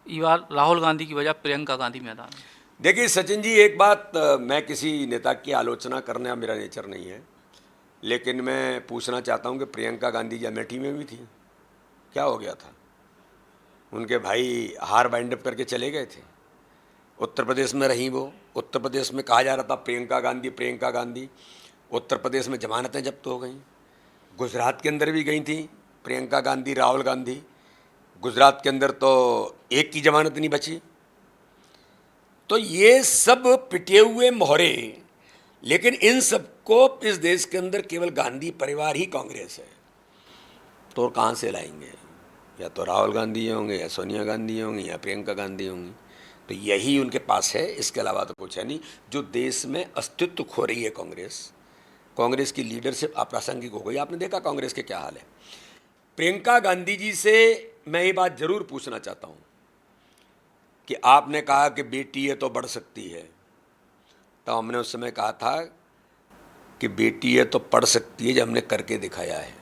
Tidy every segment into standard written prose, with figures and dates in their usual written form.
इस बार राहुल गांधी की वजह प्रियंका गांधी मैदान में। देखिए सचिन जी, एक बात, मैं किसी नेता की आलोचना करना मेरा नेचर नहीं है, लेकिन मैं पूछना चाहता हूं कि प्रियंका गांधी जी अमेठी में भी थी, क्या हो गया था? उनके भाई हार बाइंड अप करके चले गए थे। उत्तर प्रदेश में रही वो, उत्तर प्रदेश में कहा जा रहा था प्रियंका गांधी प्रियंका गांधी, उत्तर प्रदेश में जमानतें जब्त हो गई। गुजरात के अंदर भी गई थी प्रियंका गांधी राहुल गांधी, गुजरात के अंदर तो एक की जमानत नहीं बची। तो ये सब पिटे हुए मोहरे, लेकिन इन सबको इस देश के अंदर केवल गांधी परिवार ही कांग्रेस है, तो कहाँ से लाएंगे? या तो राहुल गांधी होंगे, या सोनिया गांधी होंगी, या प्रियंका गांधी होंगी। तो यही उनके पास है, इसके अलावा तो कुछ है नहीं। जो देश में अस्तित्व खो रही है कांग्रेस, कांग्रेस की लीडरशिप अप्रासंगिक हो गई। आपने देखा कांग्रेस के क्या हाल है। प्रियंका गांधी जी से मैं ये बात जरूर पूछना चाहता हूँ कि आपने कहा कि बेटी है तो बढ़ सकती है, तो हमने उस समय कहा था कि बेटी है तो पढ़ सकती है, जब हमने करके दिखाया है।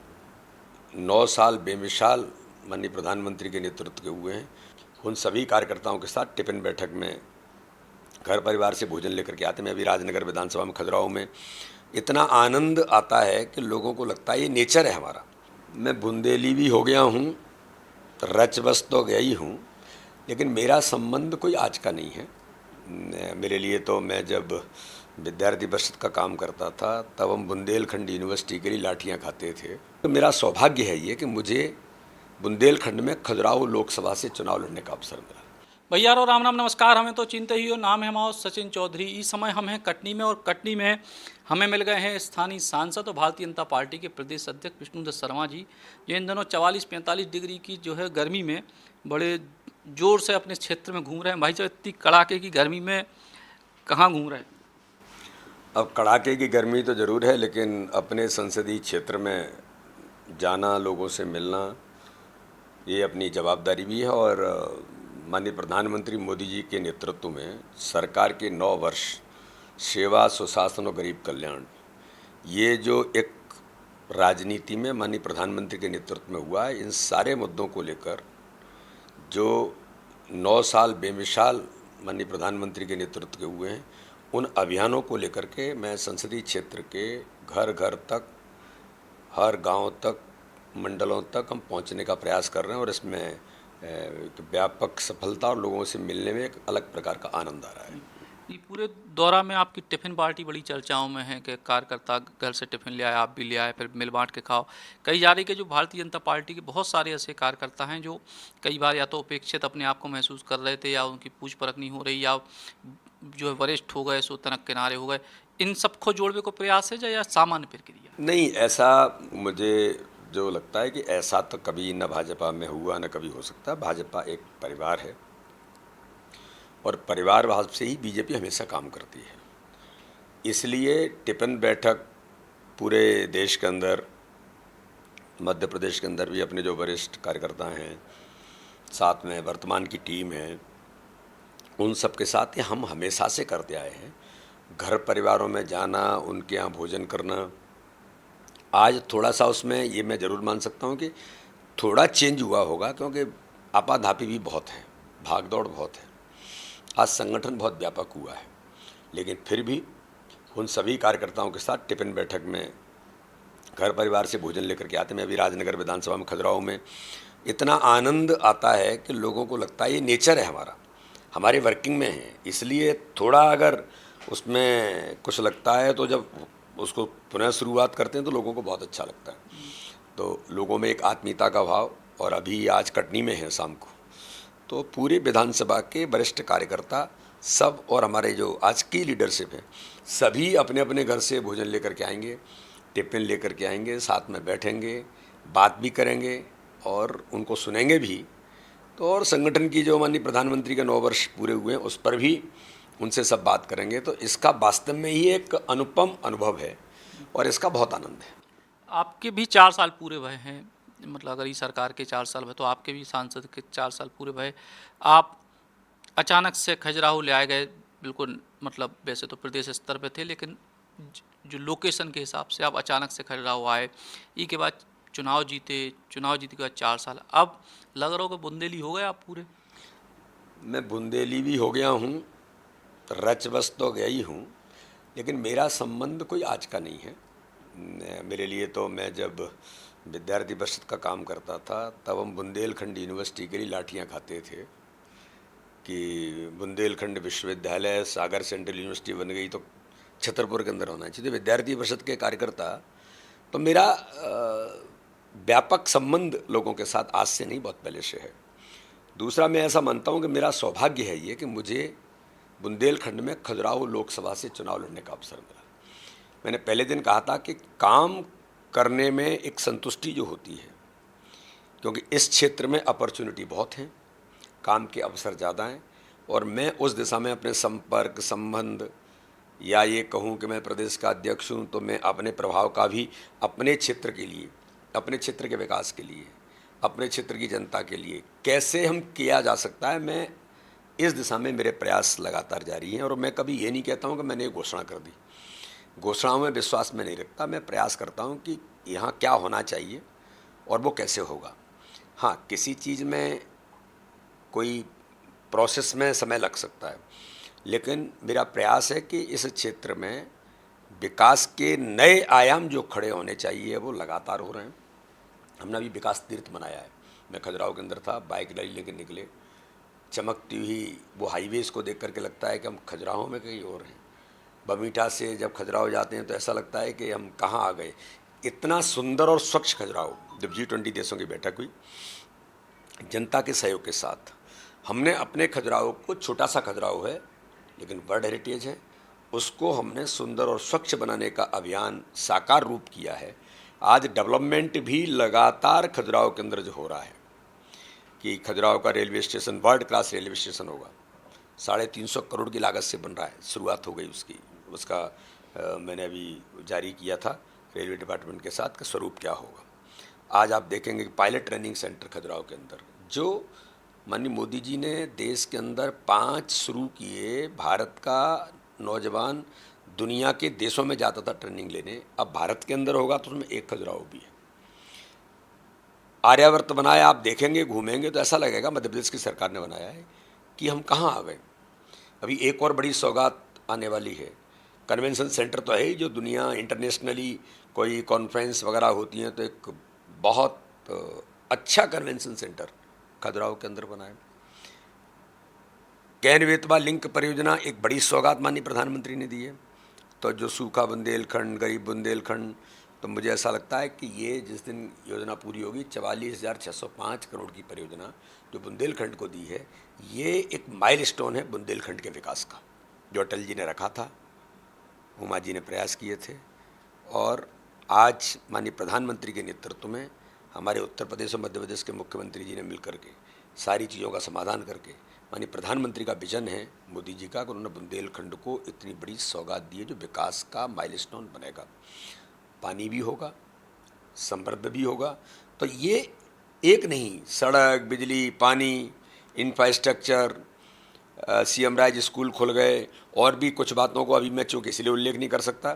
9 साल बेमिसाल माननीय प्रधानमंत्री के नेतृत्व के हुए हैं। उन सभी कार्यकर्ताओं के साथ टिफिन बैठक में घर परिवार से भोजन लेकर के आते। मैं अभी राजनगर विधानसभा में खजुराहो में, इतना आनंद आता है कि लोगों को लगता है ये नेचर है हमारा। मैं बुंदेली भी हो गया हूँ, रच बस तो गया ही हूँ, लेकिन मेरा संबंध कोई आज का नहीं है। मेरे लिए तो, मैं जब विद्यार्थी परिषद का काम करता था तब हम बुंदेलखंड यूनिवर्सिटी के लिए लाठियाँ खाते थे। तो मेरा सौभाग्य है ये कि मुझे बुंदेलखंड में खजुराहो लोकसभा से चुनाव लड़ने का अवसर मिला। भैया रो राम राम नमस्कार। हमें तो चिंता ही हो, नाम है हमारा सचिन चौधरी। इस समय हम हैं कटनी में, और कटनी में हमें मिल गए हैं स्थानीय सांसद और भारतीय जनता पार्टी के प्रदेश अध्यक्ष विष्णुदत्त शर्मा जी, जो इन दिनों 44-45 डिग्री की जो है गर्मी में बड़े जोर से अपने क्षेत्र में घूम रहे हैं। भाई साहब, इतनी कड़ाके की गर्मी में कहाँ घूम रहे हैं? अब कड़ाके की गर्मी तो ज़रूर है, लेकिन अपने संसदीय क्षेत्र में जाना, लोगों से मिलना, ये अपनी जवाबदारी भी है। और माननीय प्रधानमंत्री मोदी जी के नेतृत्व में सरकार के 9 वर्ष सेवा, सुशासन और गरीब कल्याण, ये जो एक राजनीति में माननीय प्रधानमंत्री के नेतृत्व में हुआ है, इन सारे मुद्दों को लेकर जो 9 साल बेमिसाल माननीय प्रधानमंत्री के नेतृत्व के हुए हैं, उन अभियानों को लेकर के मैं संसदीय क्षेत्र के घर घर तक, हर गांव तक, मंडलों तक हम पहुंचने का प्रयास कर रहे हैं। और इसमें एक व्यापक सफलता और लोगों से मिलने में एक अलग प्रकार का आनंद आ रहा है। ये पूरे दौरा में आपकी टिफ़िन पार्टी बड़ी चर्चाओं में है कि कार्यकर्ता घर से टिफ़िन ले आए, आप भी ले आए, फिर मिल बांट के खाओ। कही जा रही कि जो भारतीय जनता पार्टी के बहुत सारे ऐसे कार्यकर्ता हैं जो कई बार या तो उपेक्षित अपने आप को महसूस कर रहे थे, या उनकी पूछ परख नहीं हो रही, या जो है वरिष्ठ हो गए सो तनक किनारे हो गए। इन सबको जोड़ने को प्रयास है या सामान्य प्रक्रिया? नहीं, ऐसा मुझे जो लगता है कि ऐसा तो कभी न भाजपा में हुआ, न कभी हो सकता। भाजपा एक परिवार है, और परिवारवाद से ही बीजेपी हमेशा काम करती है। इसलिए टिफिन बैठक पूरे देश के अंदर, मध्य प्रदेश के अंदर भी अपने जो वरिष्ठ कार्यकर्ता हैं, साथ में वर्तमान की टीम है, उन सब के साथ ही हम हमेशा से करते आए हैं। घर परिवारों में जाना, उनके यहाँ भोजन करना, आज थोड़ा सा उसमें ये मैं ज़रूर मान सकता हूँ कि थोड़ा चेंज हुआ होगा, क्योंकि आपाधापी भी बहुत है, भागदौड़ बहुत है, आज संगठन बहुत व्यापक हुआ है। लेकिन फिर भी उन सभी कार्यकर्ताओं के साथ टिफिन बैठक में घर परिवार से भोजन लेकर के आते। मैं अभी राजनगर विधानसभा में खजुराहो में, इतना आनंद आता है कि लोगों को लगता है ये नेचर है हमारा, हमारे वर्किंग में है। इसलिए थोड़ा अगर उसमें कुछ लगता है तो जब उसको पुनः शुरुआत करते हैं तो लोगों को बहुत अच्छा लगता है। तो लोगों में एक आत्मीयता का भाव, और अभी आज कटनी में है शाम को, तो पूरे विधानसभा के वरिष्ठ कार्यकर्ता सब और हमारे जो आज की लीडरशिप है, सभी अपने अपने घर से भोजन लेकर के आएंगे, टिफिन लेकर के आएंगे, साथ में बैठेंगे, बात भी करेंगे और उनको सुनेंगे भी। तो और संगठन की जो माननीय प्रधानमंत्री के 9 वर्ष पूरे हुए हैं, उस पर भी उनसे सब बात करेंगे। तो इसका वास्तव में ही एक अनुपम अनुभव है, और इसका बहुत आनंद है। आपके भी 4 साल पूरे हुए हैं, मतलब अगर इस सरकार के 4 साल हुए तो आपके भी सांसद के 4 साल पूरे हुए। आप अचानक से खजुराहो ले आए गए, बिल्कुल मतलब वैसे तो प्रदेश स्तर पे थे, लेकिन जो लोकेशन के हिसाब से आप अचानक से खजुराहो आए। ई के बाद चुनाव जीते, चुनाव जीत के बाद 4 साल, अब लग रहा हो कि बुंदेली हो गए आप पूरे। मैं बुंदेली भी हो गया हूँ, रच बस तो गया ही हूँ, लेकिन मेरा संबंध कोई आज का नहीं है। मेरे लिए तो मैं जब विद्यार्थी परिषद का काम करता था तब हम बुंदेलखंड यूनिवर्सिटी के लिए लाठियाँ खाते थे कि बुंदेलखंड विश्वविद्यालय सागर सेंट्रल यूनिवर्सिटी बन गई तो छतरपुर के अंदर होना चाहिए। विद्यार्थी परिषद के कार्यकर्ता, तो मेरा व्यापक संबंध लोगों के साथ आज से नहीं, बहुत पहले से है। दूसरा, मैं ऐसा मानता हूँ कि मेरा सौभाग्य है ये कि मुझे बुंदेलखंड में खजुराहो लोकसभा से चुनाव लड़ने का अवसर मिला। मैंने पहले दिन कहा था कि काम करने में एक संतुष्टि जो होती है, क्योंकि इस क्षेत्र में अपॉर्चुनिटी बहुत हैं, काम के अवसर ज़्यादा हैं, और मैं उस दिशा में अपने संपर्क संबंध, या ये कहूँ कि मैं प्रदेश का अध्यक्ष हूँ तो मैं अपने प्रभाव का भी अपने क्षेत्र के लिए, अपने क्षेत्र के विकास के लिए, अपने क्षेत्र की जनता के लिए कैसे हम किया जा सकता है, मैं इस दिशा में मेरे प्रयास लगातार जारी हैं। और मैं कभी ये नहीं कहता हूँ कि मैंने घोषणा कर दी, घोषणाओं में विश्वास में नहीं रखता। मैं प्रयास करता हूँ कि यहाँ क्या होना चाहिए और वो कैसे होगा। हाँ, किसी चीज़ में कोई प्रोसेस में समय लग सकता है, लेकिन मेरा प्रयास है कि इस क्षेत्र में विकास के नए आयाम जो खड़े होने चाहिए वो लगातार हो रहे हैं। हमने अभी विकास तीर्थ मनाया है। मैं खजुराहो के अंदर था, बाइक रैली लेकर निकले, चमकती हुई वो हाईवेज़ को देख करके लगता है कि हम खजुराहो में कहीं और हैं। बमीठा से जब खजुराहो जाते हैं तो ऐसा लगता है कि हम कहाँ आ गए। इतना सुंदर और स्वच्छ खजुराहो। जब G20 देशों की बैठक हुई, जनता के सहयोग के साथ हमने अपने खजुराहो को, छोटा सा खजुराहो है लेकिन वर्ल्ड हेरिटेज है, उसको हमने सुंदर और स्वच्छ बनाने का अभियान साकार रूप किया है। आज डेवलपमेंट भी लगातार खजुराहो के अंदर जो हो रहा है कि खजुराहो का railway station world class railway station होगा, 350 करोड़ की लागत से बन रहा है। शुरुआत हो गई उसका मैंने अभी जारी किया था रेलवे डिपार्टमेंट के साथ, का स्वरूप क्या होगा। आज आप देखेंगे कि पायलट ट्रेनिंग सेंटर खजुराहो के अंदर जो माननीय मोदी जी ने देश के अंदर 5 शुरू किए, भारत का नौजवान दुनिया के देशों में जाता था ट्रेनिंग लेने, अब भारत के अंदर होगा तो उसमें एक खजुराहो भी है। आर्यावर्त बनाया, आप देखेंगे घूमेंगे तो ऐसा लगेगा मध्य प्रदेश की सरकार ने बनाया है कि हम कहाँ आ गए। अभी एक और बड़ी सौगात आने वाली है। कन्वेंशन सेंटर तो है ही, जो दुनिया इंटरनेशनली कोई कॉन्फ्रेंस वगैरह होती हैं तो एक बहुत अच्छा कन्वेंशन सेंटर खजुराहो के अंदर बना है। कैन बेतवा लिंक परियोजना एक बड़ी सौगात माननीय प्रधानमंत्री ने दी है। तो जो सूखा बुंदेलखंड, गरीब बुंदेलखंड, तो मुझे ऐसा लगता है कि ये जिस दिन योजना पूरी होगी, 44,605 करोड़ की परियोजना जो बुंदेलखंड को दी है, ये एक माइलस्टोन है बुंदेलखंड के विकास का, जो अटल जी ने रखा था, उमा जी ने प्रयास किए थे, और आज माननीय प्रधानमंत्री के नेतृत्व में हमारे उत्तर प्रदेश और मध्य प्रदेश के मुख्यमंत्री जी ने मिलकर के सारी चीज़ों का समाधान करके, माननीय प्रधानमंत्री का विजन है मोदी जी का कि उन्होंने बुंदेलखंड को इतनी बड़ी सौगात दी है जो विकास का माइलस्टोन बनेगा। पानी भी होगा, समृद्ध भी होगा। तो ये एक नहीं, सड़क, बिजली, पानी, इंफ्रास्ट्रक्चर, CM राज स्कूल खुल गए, और भी कुछ बातों को अभी मैं चूँकि इसलिए उल्लेख नहीं कर सकता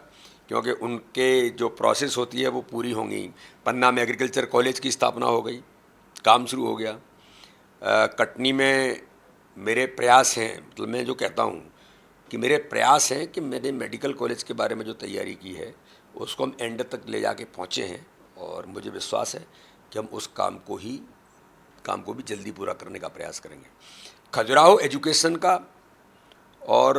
क्योंकि उनके जो प्रोसेस होती है वो पूरी होंगी। पन्ना में एग्रीकल्चर कॉलेज की स्थापना हो गई, काम शुरू हो गया। कटनी में मेरे प्रयास हैं, मतलब मैं जो कहता हूँ कि मेरे प्रयास हैं कि मैंने मेडिकल कॉलेज के बारे में जो तैयारी की है उसको हम एंड तक ले जाके पहुँचे हैं, और मुझे विश्वास है कि हम उस काम को भी जल्दी पूरा करने का प्रयास करेंगे। खजुराहो एजुकेशन का और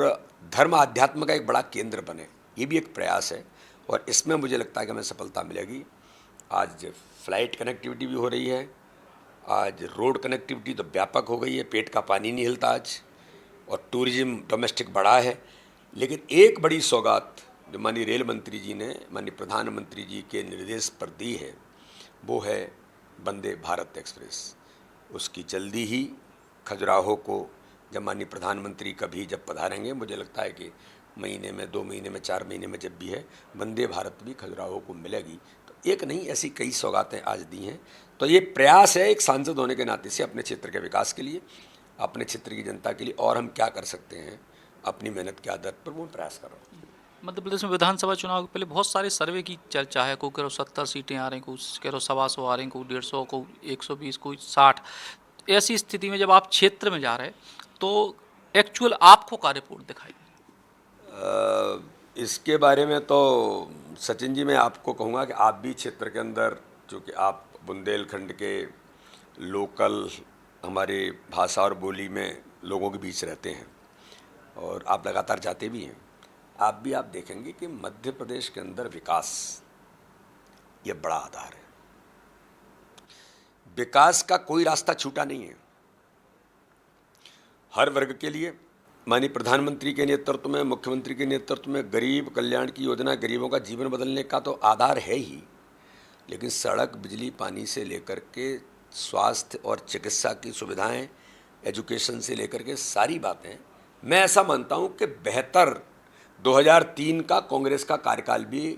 धर्म आध्यात्म का एक बड़ा केंद्र बने, ये भी एक प्रयास है, और इसमें मुझे लगता है कि हमें सफलता मिलेगी। आज फ्लाइट कनेक्टिविटी भी हो रही है, आज रोड कनेक्टिविटी तो व्यापक हो गई है, पेट का पानी नहीं हिलता आज, और टूरिज्म डोमेस्टिक बढ़ा है। लेकिन एक बड़ी सौगात जो माननीय रेल मंत्री जी ने माननीय प्रधानमंत्री जी के निर्देश पर दी है वो है वंदे भारत एक्सप्रेस। उसकी जल्दी ही खजुराहो को जब माननीय प्रधानमंत्री कभी जब पधारेंगे, मुझे लगता है कि महीने में, 2 महीने में, 4 महीने में जब भी है, वंदे भारत भी खजुराहो को मिलेगी। तो एक नहीं, ऐसी कई सौगातें आज दी हैं। तो ये प्रयास है एक सांसद होने के नाते से अपने क्षेत्र के विकास के लिए, अपने क्षेत्र की जनता के लिए, और हम क्या कर सकते हैं अपनी मेहनत के आधार पर, वो प्रयास कर रहा हूँ। मध्य प्रदेश में विधानसभा चुनाव के पहले बहुत सारे सर्वे की चर्चा है। कोई कह रहा 70 सीटें आ रही, कोई कह रहा 125 आ रही, कोई 150, कोई 120, कोई 60। ऐसी स्थिति में जब आप क्षेत्र में जा रहे तो एक्चुअल आपको क्या रिपोर्ट दिखाई? इसके बारे में तो सचिन जी मैं आपको कहूँगा कि आप भी क्षेत्र के अंदर, चूँकि आप बुंदेलखंड के लोकल हमारे भाषा और बोली में लोगों के बीच रहते हैं और आप लगातार जाते भी हैं, आप देखेंगे कि मध्य प्रदेश के अंदर विकास ये बड़ा आधार है। विकास का कोई रास्ता छूटा नहीं है। हर वर्ग के लिए माननीय प्रधानमंत्री के नेतृत्व में, मुख्यमंत्री के नेतृत्व में गरीब कल्याण की योजना गरीबों का जीवन बदलने का तो आधार है ही, लेकिन सड़क, बिजली, पानी से लेकर के स्वास्थ्य और चिकित्सा की सुविधाएं, एजुकेशन से लेकर के सारी बातें, मैं ऐसा मानता हूं कि बेहतर 2003 का कांग्रेस का कार्यकाल भी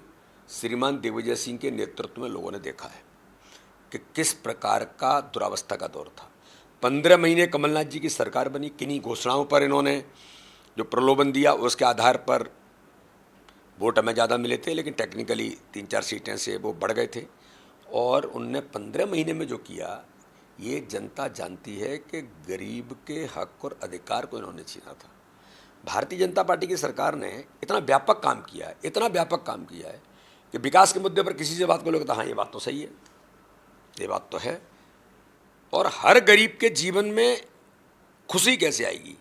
श्रीमान दिग्विजय सिंह के नेतृत्व में लोगों ने देखा है कि किस प्रकार का दुरावस्था का दौर था। 15 महीने कमलनाथ जी की सरकार बनी, किन्हीं घोषणाओं पर इन्होंने जो प्रलोभन दिया उसके आधार पर वोट हमें ज़्यादा मिले थे, लेकिन टेक्निकली 3-4 सीटें से वो बढ़ गए थे। और उनने 15 महीने में जो किया, ये जनता जानती है कि गरीब के हक और अधिकार को इन्होंने छीना था। भारतीय जनता पार्टी की सरकार ने इतना व्यापक काम किया है, इतना व्यापक काम किया है कि विकास के मुद्दे पर किसी से बात करोगे तो हाँ ये बात तो सही है, ये बात तो है। और हर गरीब के जीवन में खुशी कैसे आएगी?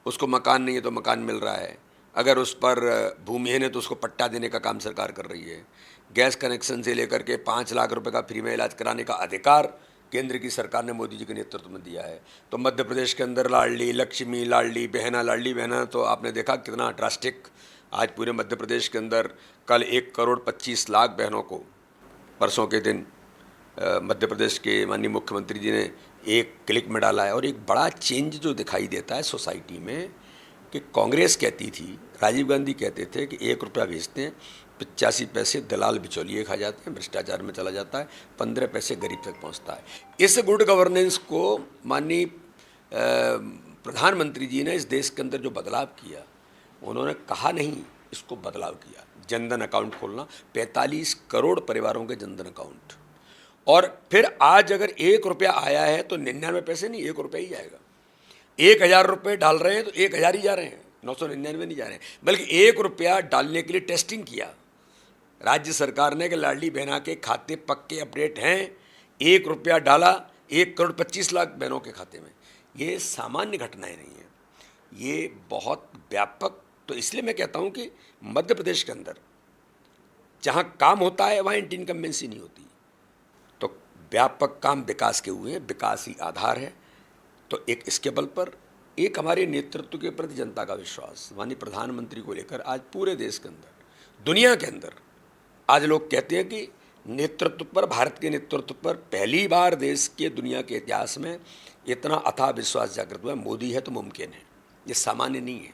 उसको मकान नहीं है तो मकान मिल रहा है, अगर उस पर भूमिहीन है तो उसको पट्टा देने का काम सरकार कर रही है, गैस कनेक्शन से लेकर के 5 लाख रुपए का फ्री में इलाज कराने का अधिकार केंद्र की सरकार ने मोदी जी के नेतृत्व में दिया है। तो मध्य प्रदेश के अंदर लाडली लक्ष्मी, लाडली बहना तो आपने देखा कितना ड्रास्टिक आज पूरे मध्य प्रदेश के अंदर कल 1,25,00,000 बहनों को परसों के दिन मध्य प्रदेश के माननीय मुख्यमंत्री जी ने एक क्लिक में डाला है। और एक बड़ा चेंज जो दिखाई देता है सोसाइटी में कि कांग्रेस कहती थी, राजीव गांधी कहते थे कि 1 रुपया भेजते हैं, 85 पैसे दलाल बिचौलिए खा जाते हैं, भ्रष्टाचार में चला जाता है, 15 पैसे गरीब तक पहुंचता है। इस गुड गवर्नेंस को माननीय प्रधानमंत्री जी ने इस देश के अंदर जो बदलाव किया, उन्होंने कहा नहीं, इसको बदलाव किया। जनधन अकाउंट खोलना, 45 करोड़ परिवारों के जनधन अकाउंट। और फिर आज अगर 1 रुपया आया है तो 99 पैसे नहीं, 1 रुपया ही जाएगा। 1,000 रुपये डाल रहे हैं तो 1,000 ही जा रहे हैं, 999 नहीं जा रहे हैं। बल्कि 1 रुपया डालने के लिए टेस्टिंग किया राज्य सरकार ने कि लाडली बहना के खाते पक्के अपडेट हैं, 1 रुपया डाला 1,25,00,000 बहनों के खाते में। ये सामान्य घटनाएं नहीं है, ये बहुत व्यापक। तो इसलिए मैं कहता हूं कि मध्य प्रदेश के अंदर जहां काम होता है वहां एंटी इनकम्बेंसी नहीं होती। तो व्यापक काम विकास के हुए हैं, विकास ही आधार है। तो एक इसके बल पर एक हमारे नेतृत्व के प्रति जनता का विश्वास, माननीय प्रधानमंत्री को लेकर आज पूरे देश के अंदर, दुनिया के अंदर आज लोग कहते हैं कि नेतृत्व पर, भारत के नेतृत्व पर पहली बार देश के दुनिया के इतिहास में इतना अथाह विश्वास जागृत हुआ है। मोदी है तो मुमकिन है, ये सामान्य नहीं है।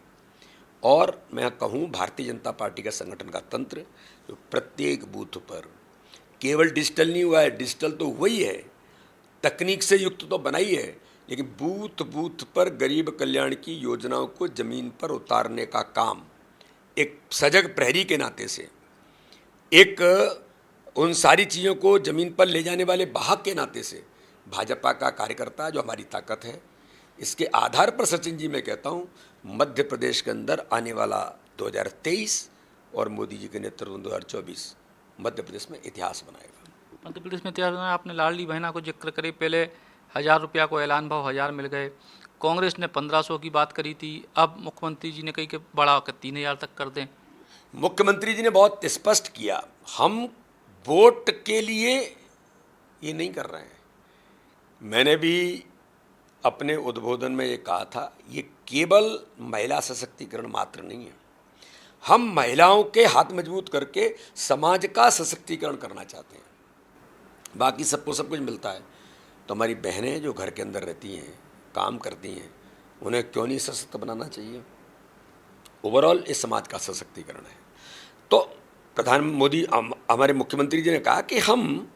और मैं कहूँ भारतीय जनता पार्टी का संगठन का तंत्र जो प्रत्येक बूथ पर केवल डिजिटल नहीं हुआ है, डिजिटल तो वही है, तकनीक से युक्त तो बनाई है, लेकिन बूथ बूथ पर गरीब कल्याण की योजनाओं को जमीन पर उतारने का काम एक सजग प्रहरी के नाते से, एक उन सारी चीज़ों को जमीन पर ले जाने वाले वाहक के नाते से भाजपा का कार्यकर्ता जो हमारी ताकत है, इसके आधार पर सचिन जी मैं कहता हूँ मध्य प्रदेश के अंदर आने वाला 2023 और मोदी जी के नेतृत्व में 2024 मध्य प्रदेश में इतिहास बनाएगा। मध्य प्रदेश में इतिहास बनाया। आपने लाडली बहना को जिक्र करे, पहले 1,000 रुपया को ऐलान भाव 1,000 मिल गए, कांग्रेस ने 1,500 की बात करी थी, अब मुख्यमंत्री जी ने कही कि बढ़ा कर 3,000 तक कर दें। मुख्यमंत्री जी ने बहुत स्पष्ट किया, हम वोट के लिए ये नहीं कर रहे हैं। मैंने भी अपने उद्बोधन में ये कहा था, ये केवल महिला सशक्तिकरण मात्र नहीं है, हम महिलाओं के हाथ मजबूत करके समाज का सशक्तिकरण करना चाहते हैं। बाकी सबको सब कुछ मिलता है, तो हमारी बहनें जो घर के अंदर रहती हैं, काम करती हैं, उन्हें क्यों नहीं सशक्त बनाना चाहिए? ओवरऑल इस समाज का सशक्तिकरण है। तो प्रधान मोदी हमारे मुख्यमंत्री जी ने कहा कि हम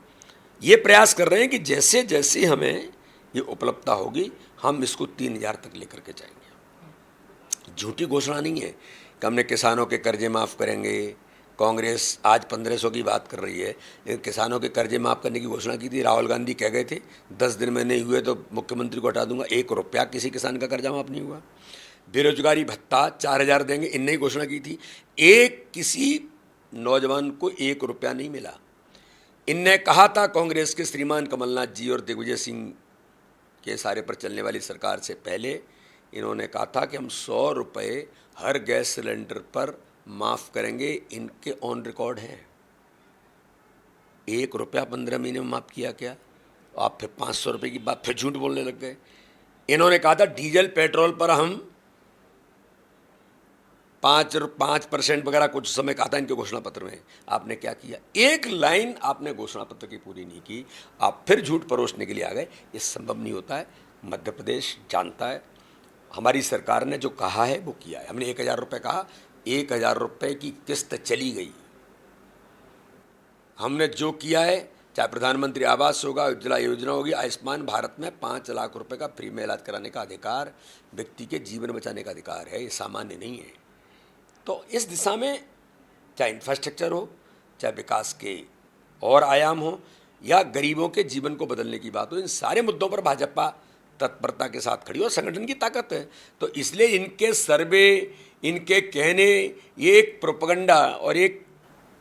ये प्रयास कर रहे हैं कि जैसे जैसे हमें ये उपलब्धता होगी हम इसको 3,000 तक लेकर के जाएंगे। झूठी घोषणा नहीं है कि हमने किसानों के कर्जे माफ़ करेंगे, कांग्रेस आज 1500 की बात कर रही है, लेकिन किसानों के कर्जे माफ़ करने की घोषणा की थी। राहुल गांधी कह गए थे 10 दिन में नहीं हुए तो मुख्यमंत्री को हटा दूंगा। 1 रुपया किसी किसान का कर्जा माफ़ नहीं हुआ। बेरोजगारी भत्ता 4000 देंगे, इनने ही घोषणा की थी। एक किसी नौजवान को 1 रुपया नहीं मिला। इनने कहा था कांग्रेस के श्रीमान कमलनाथ जी और दिग्विजय सिंह के इशारे पर चलने वाली सरकार से पहले इन्होंने कहा था कि हम 100 रुपये हर गैस सिलेंडर पर माफ़ करेंगे। इनके ऑन रिकॉर्ड हैं। 1 रुपया 15 महीने में माफ़ किया क्या? आप फिर 500 रुपये की बात फिर झूठ बोलने लग गए। इन्होंने कहा था डीजल पेट्रोल पर हम 5% वगैरह कुछ समय कहा था इनके घोषणा पत्र में। आपने क्या किया? एक लाइन आपने घोषणा पत्र की पूरी नहीं की, आप फिर झूठ परोसने के लिए आ गए। ये संभव नहीं होता है। मध्य प्रदेश जानता है हमारी सरकार ने जो कहा है वो किया है। हमने 1000 रुपये कहा, 1000 रुपये की किस्त चली गई। हमने जो किया है, चाहे प्रधानमंत्री आवास होगा, उज्ज्वला योजना होगी, आयुष्मान भारत में 5 लाख रुपए का फ्री में इलाज कराने का अधिकार, व्यक्ति के जीवन बचाने का अधिकार है। ये सामान्य नहीं है। तो इस दिशा में चाहे इंफ्रास्ट्रक्चर हो, चाहे विकास के और आयाम हो, या गरीबों के जीवन को बदलने की बात हो, इन सारे मुद्दों पर भाजपा तत्परता के साथ खड़ी हो। संगठन की ताकत है। तो इसलिए इनके सर्वे, इनके कहने, ये एक प्रोपगंडा और एक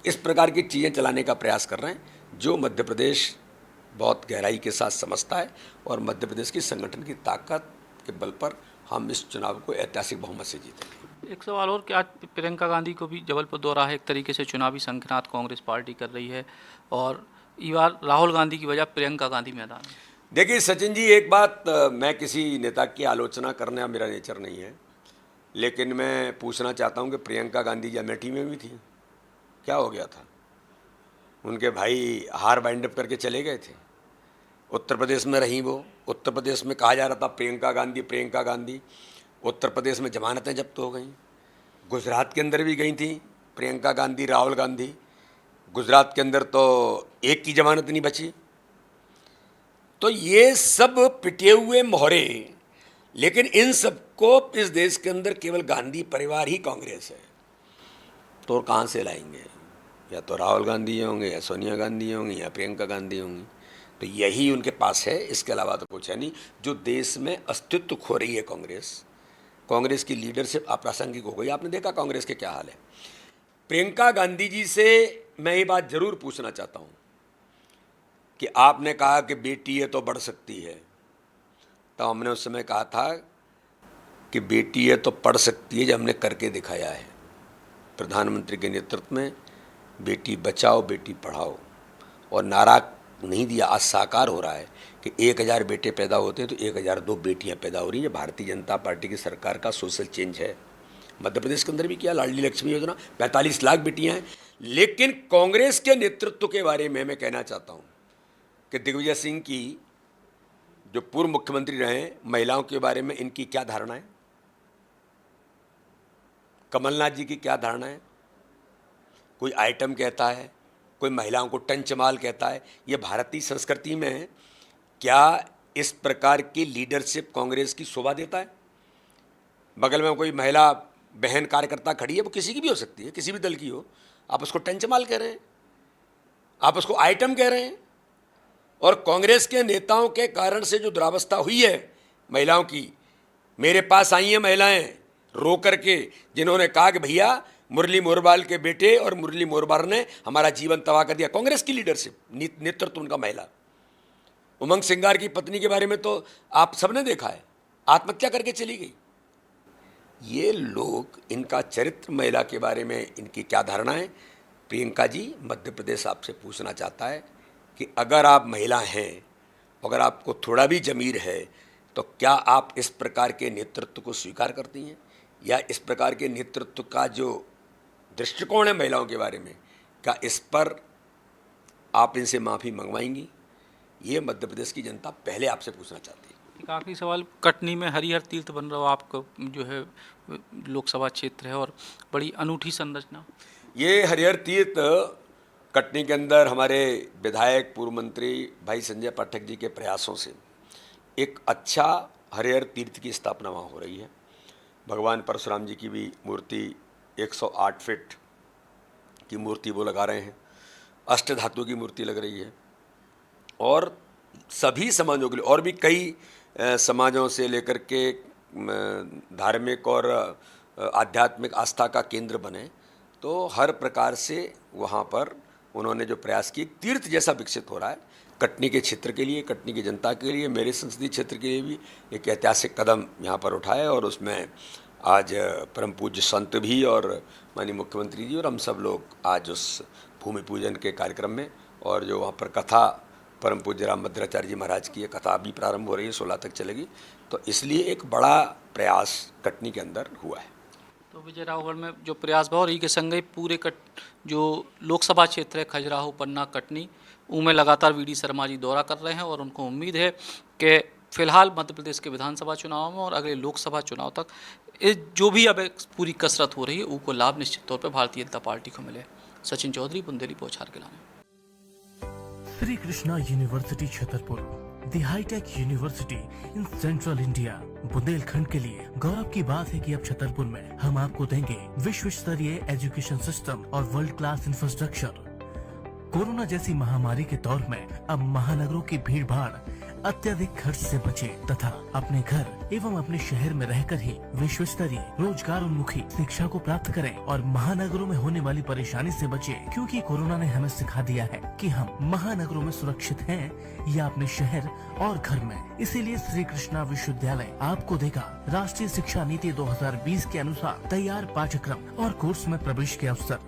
इस प्रकार की चीज़ें चलाने का प्रयास कर रहे हैं जो मध्य प्रदेश बहुत गहराई के साथ समझता है। और मध्य प्रदेश की संगठन की ताकत के बल पर हम इस चुनाव को ऐतिहासिक बहुमत से जीतेंगे। एक सवाल और, क्या प्रियंका गांधी को भी जबलपुर दौरा है, एक तरीके से चुनावी संक्रांत कांग्रेस पार्टी कर रही है, और इस बार राहुल गांधी की वजह प्रियंका गांधी मैदान में? देखिए सचिन जी, एक बात, मैं किसी नेता की आलोचना करना मेरा नेचर नहीं है, लेकिन मैं पूछना चाहता हूं कि प्रियंका गांधी जी अमेठी में भी थी। क्या हो गया था? उनके भाई हार बाइंड अप करके चले गए थे। उत्तर प्रदेश में रहीं वो। उत्तर प्रदेश में कहा जा रहा था प्रियंका गांधी, प्रियंका गांधी। उत्तर प्रदेश में जमानतें जब्त हो गई। गुजरात के अंदर भी गई थी प्रियंका गांधी, राहुल गांधी। गुजरात के अंदर तो एक की जमानत नहीं बची। तो ये सब पिटे हुए मोहरे, लेकिन इन सबको इस देश के अंदर केवल गांधी परिवार ही कांग्रेस है। तो कहाँ से लाएंगे? या तो राहुल गांधी होंगे, या सोनिया गांधी होंगी, या प्रियंका गांधी होंगी। तो यही उनके पास है, इसके अलावा तो कुछ है नहीं। जो देश में अस्तित्व खो रही है कांग्रेस, कांग्रेस की लीडरशिप अप्रासंगिक हो गई। आपने देखा कांग्रेस के क्या हाल है। प्रियंका गांधी जी से मैं ये बात जरूर पूछना चाहता हूँ कि आपने कहा कि बेटी है तो बढ़ सकती है, तो हमने उस समय कहा था कि बेटी है तो पढ़ सकती है, जब हमने करके दिखाया है। प्रधानमंत्री के नेतृत्व में बेटी बचाओ बेटी पढ़ाओ, और नारा नहीं दिया, आज साकार हो रहा है कि 1000 बेटे पैदा होते हैं तो 1002 बेटियां पैदा हो रही हैं। भारतीय जनता पार्टी की सरकार का सोशल चेंज है। मध्य प्रदेश के अंदर भी किया, लाडली लक्ष्मी योजना, 45 लाख बेटियां हैं। लेकिन कांग्रेस के नेतृत्व के बारे में मैं कहना चाहता हूं कि दिग्विजय सिंह की, जो पूर्व मुख्यमंत्री रहे, महिलाओं के बारे में इनकी क्या धारणा है, कमलनाथ जी की क्या धारणा है। कोई आइटम कहता है, कोई महिलाओं को टंचमाल कहता है। ये भारतीय संस्कृति में क्या इस प्रकार की लीडरशिप कांग्रेस की शोभा देता है? बगल में कोई महिला बहन कार्यकर्ता खड़ी है, वो किसी की भी हो सकती है, किसी भी दल की हो, आप उसको टंचमाल कह रहे हैं, आप उसको आइटम कह रहे हैं। और कांग्रेस के नेताओं के कारण से जो दुरावस्था हुई है महिलाओं की, मेरे पास आई हैं महिलाएं रो करके, जिन्होंने कहा कि भैया मुरली मोरवाल के बेटे और मुरली मोरवाल ने हमारा जीवन तबाह कर दिया। कांग्रेस की लीडरशिप, नेतृत्व उनका महिला। उमंग सिंगार की पत्नी के बारे में तो आप सबने देखा है, आत्महत्या करके चली गई। ये लोग, इनका चरित्र, महिला के बारे में इनकी क्या धारणा है। प्रियंका जी, मध्य प्रदेश आपसे पूछना चाहता है कि अगर आप महिला हैं, अगर आपको थोड़ा भी जमीर है, तो क्या आप इस प्रकार के नेतृत्व को स्वीकार करती हैं, या इस प्रकार के नेतृत्व का जो दृष्टिकोण है महिलाओं के बारे में, क्या इस पर आप इनसे माफ़ी मंगवाएंगी? ये मध्य प्रदेश की जनता पहले आपसे पूछना चाहती है। एक आखिरी सवाल, कटनी में हरिहर तीर्थ बन रहा हो, आपका जो है लोकसभा क्षेत्र है और बड़ी अनूठी संरचना। ये हरिहर तीर्थ कटनी के अंदर हमारे विधायक पूर्व मंत्री भाई संजय पाठक जी के प्रयासों से एक अच्छा हरिहर तीर्थ की स्थापना वहाँ हो रही है। भगवान परशुराम जी की भी मूर्ति 108 फीट की मूर्ति वो लगा रहे हैं, अष्ट धातु की मूर्ति लग रही है, और सभी समाजों के लिए और भी कई समाजों से लेकर के धार्मिक और आध्यात्मिक आस्था का केंद्र बने, तो हर प्रकार से वहाँ पर उन्होंने जो प्रयास किए, तीर्थ जैसा विकसित हो रहा है। कटनी के क्षेत्र के लिए, कटनी की जनता के लिए, मेरे संसदीय क्षेत्र के लिए भी एक ऐतिहासिक कदम यहाँ पर उठाया, और उसमें आज परम पूज्य संत भी और माननीय मुख्यमंत्री जी और हम सब लोग आज उस भूमि पूजन के कार्यक्रम में, और जो वहाँ पर कथा परम पूज्य रामभद्राचार्य जी महाराज की कथा भी प्रारंभ हो रही है, 16 तक चलेगी, तो इसलिए एक बड़ा प्रयास कटनी के अंदर हुआ है। तो विजय रावगढ़ में जो प्रयास बहुत रही के संग पूरे जो लोकसभा क्षेत्र है खजुराहो, पन्ना, कटनी, उनमें लगातार वी डी शर्मा जी दौरा कर रहे हैं, और उनको उम्मीद है कि फिलहाल मध्य प्रदेश के विधानसभा चुनाव में और अगले लोकसभा चुनाव तक जो भी अब एक पूरी कसरत हो रही है उसको लाभ निश्चित तौर पर भारतीय जनता पार्टी को मिले। सचिन चौधरी, बुंदेली, बौछार के लाने। Shri Krishna university Chhatarpur, the hitech university in central India. Bundelkhand के लिए गौरव की बात है कि अब छतरपुर में हम आपको देंगे विश्व स्तरीय एजुकेशन सिस्टम और वर्ल्ड क्लास इंफ्रास्ट्रक्चर। कोरोना जैसी महामारी के दौर में अब महानगरों की भीड़ भाड़, अत्यधिक खर्च से बचे तथा अपने घर एवं अपने शहर में रहकर ही विश्व स्तरीय रोजगार उन्मुखी शिक्षा को प्राप्त करें और महानगरों में होने वाली परेशानी से बचे, क्योंकि कोरोना ने हमें सिखा दिया है कि हम महानगरों में सुरक्षित हैं या अपने शहर और घर में। इसीलिए श्री कृष्णा विश्वविद्यालय आपको देगा राष्ट्रीय शिक्षा नीति 2020 के अनुसार तैयार पाठ्यक्रम और कोर्स में प्रवेश के अवसर,